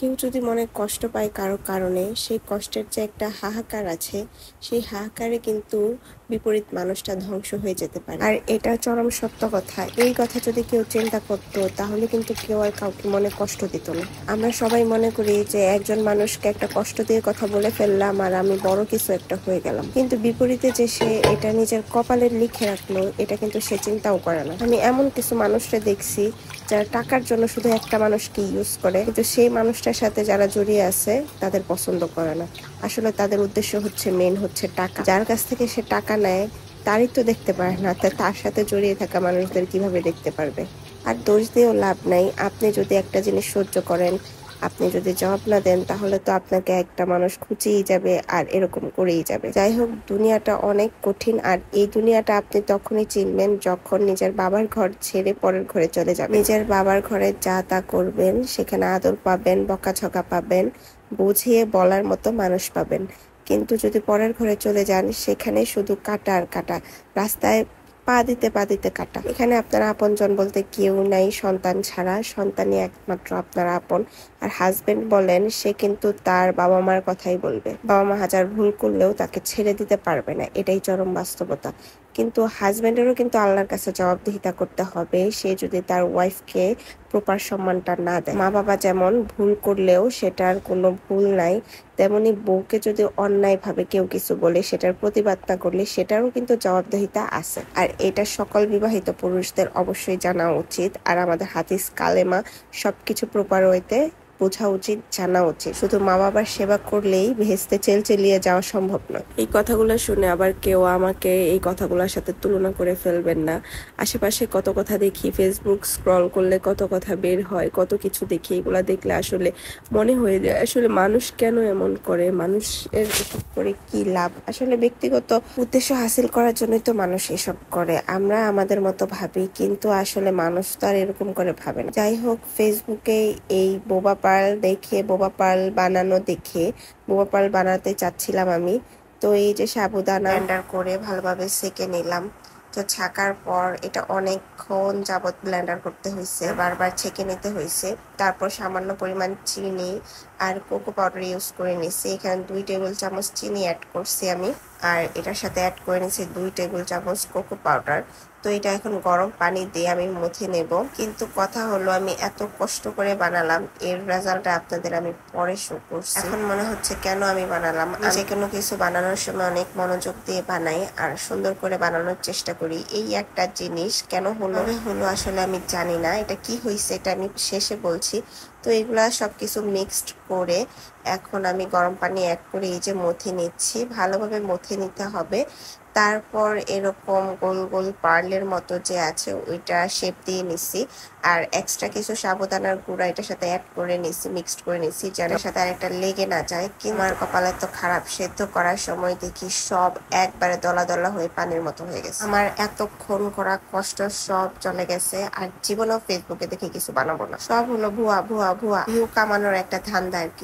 কেউ যদি মনে কষ্ট পায় কারো কারণে, সেই কষ্টের যে একটা হাহাকার আছে, সেই হাহাকারে কিন্তু বিপরীত মানুষটা ধ্বংস হয়ে যেতে পারে। আর এটা চরম সত্য কথা। এই কথা যদি কেউ চিন্তা করতো, তাহলে কিন্তু কেউ আর কাউকে মনে কষ্ট দিত না। আমরা সবাই মনে করি যে একজন মানুষকে একটা কষ্ট দিয়ে কথা বলে ফেললাম আর আমি বড় কিছু একটা হয়ে গেলাম, কিন্তু বিপরীতে যে সে এটা নিজের কপালে লিখে রাখলো, এটা কিন্তু সে চিন্তাও করে না। আমি এমন কিছু মানুষকে দেখছি যারা টাকার জন্য শুধু একটা মানুষকে ইউজ করে, কিন্তু সেই মানুষটার সাথে যারা জড়িয়ে আছে তাদের পছন্দ করে না। আসলে তাদের উদ্দেশ্য মেন হচ্ছে টাকা। যার কাছ থেকে সে টাকা নেয় তারই তো দেখতে পারে না, তার সাথে জড়িয়ে থাকা মানুষদের কিভাবে দেখতে পারবে? আর দোষ দিয়েও লাভ নাই। আপনি যদি একটা জিনিস সহ্য করেন, আপনি যদি জবাব না দেন, তাহলে তো আপনাকে একটা মানুষ খুঁজেই যাবে আর এরকম করেই যাবে। যাই হোক, দুনিয়াটা অনেক কঠিন, আর এই দুনিয়াটা আপনি তখনই চিনবেন যখন নিজের বাবার ঘর ছেড়ে পরের ঘরে চলে যাবেন। নিজের বাবার ঘরে যা তা করবেন, সেখানে আদর পাবেন, বকাঝকা পাবেন, বুঝিয়ে বলার মতো মানুষ পাবেন। কিন্তু যদি পরের ঘরে চলে যান, সেখানে শুধু কাটা আর কাটা, রাস্তায় পা দিতে কাটা। এখানে আপনার আপনজন বলতে কেউ নাই সন্তান ছাড়া। সন্তানই একমাত্র আপনার আপন। আর হাজবেন্ড বলেন, সে কিন্তু তার বাবা মার কথাই বলবে। বাবা মা হাজার ভুল করলেও তাকে ছেড়ে দিতে পারবে না, এটাই চরম বাস্তবতা। কিন্তু হাজবেন্ডেরও কিন্তু আল্লাহর কাছে জবাবদিহিতা করতে হবে, সে যদি তার ওয়াইফকে প্রপার সম্মানটা না দেয়। মা বাবা যেমন ভুল করলেও সেটার কোনো ভুল নাই, তেমনি বউকে যদি অন্যায় ভাবে কেউ কিছু বলে, সেটার প্রতিবাদ না করলে সেটারও কিন্তু জবাবদিহিতা আছে। আর এটা সকল বিবাহিত পুরুষদের অবশ্যই জানা উচিত। আর আমাদের হাদিস কালেমা সবকিছু প্রপার ওয়েতে বোঝা উচিত, জানা উচিত। শুধু মা বাবার সেবা করলেই ভেস্তে চেলচেলিয়ে যাওয়া সম্ভব নয়। এই কথাগুলো শুনে আবার কেউ আমাকে এই কথাগুলোর সাথে তুলনা করে ফেলবেন না। আশেপাশে কত কথা দেখি, ফেসবুক স্ক্রল করলে কত কথা বের হয়, কত কিছু দেখি। এগুলা দেখলে আসলে মনে হয়ে যায়, আসলে মানুষ কেন এমন করে, মানুষের এসব করে কি লাভ? আসলে ব্যক্তিগত উদ্দেশ্য হাসিল করার জন্যই তো মানুষ এসব করে। আমরা আমাদের মতো ভাবি, কিন্তু আসলে মানুষ তো আর এরকম করে ভাবে না। যাই হোক, ফেসবুকে এই বোবা পার্ল দেখে, বোবা পার্ল বানানো দেখে বোবা পার্ল বানাতে চাচ্ছিলাম আমি। তো এই যে সাবুদানা ব্লেন্ডার করে ভালোভাবে সেকে নিলাম। তো ছাকার পর এটা অনেকক্ষণ যাবত ব্লেন্ডার করতে হয়েছে, বারবার ছেঁকে নিতে হয়েছে। তারপর সামান্য পরিমাণ চিনি আর কোকো পাউডার ইউজ করে নিছি। এখানে 2 টেবিল চামচ চিনি অ্যাড করছি আমি, আর এটার সাথে অ্যাড করে নিছি 2 টেবিল চামচ কোকো পাউডার। তো এটা এখন গরম পানি দিয়ে আমি মুথে নেব। কিন্তু কথা হলো, আমি এত কষ্ট করে বানালাম, এর রেজাল্টটা আপনাদের আমি পরে শো করছি। এখন মনে হচ্ছে কেন আমি বানালাম। যে কোনো কিছু বানানোর সময় অনেক মনোযোগ দিয়ে বানাই আর সুন্দর করে বানানোর চেষ্টা করি। এই একটা জিনিস কেন হলো আসলে আমি জানি না। এটা কি হয়েছে এটা আমি শেষে বলছি। তো এগুলা সবকিছু মিক্সড করে এখন আমি গরম পানি অ্যাড করে এই যে মথে নিচ্ছি। ভালোভাবে মথে নিতে হবে। তারপর এরকম গোল গোল পার্লের মতো যে আছে ওইটা শেপ দিয়ে নিছি। আর এক্সট্রা কিছু সাবুদানার গুঁড়া এটার সাথে অ্যাড করে নিছি, মিক্সড করে নিছি, যেন সাথে আর একটা লেগে না যায়। কিন্তু আমার কপালে তো খারাপ, সেদ্ধ করার সময় দেখি সব একবারে দলা দলা হয়ে পানির মতো হয়ে গেছে। আমার এতক্ষণ করা কষ্ট সব চলে গেছে। আর জীবনেও ফেসবুকে দেখে কিছু বানাবো না। সব হলো ভুয়া ভুয়া ভুয়া, ভিউ কামানোর একটা ধান্দা আর কি।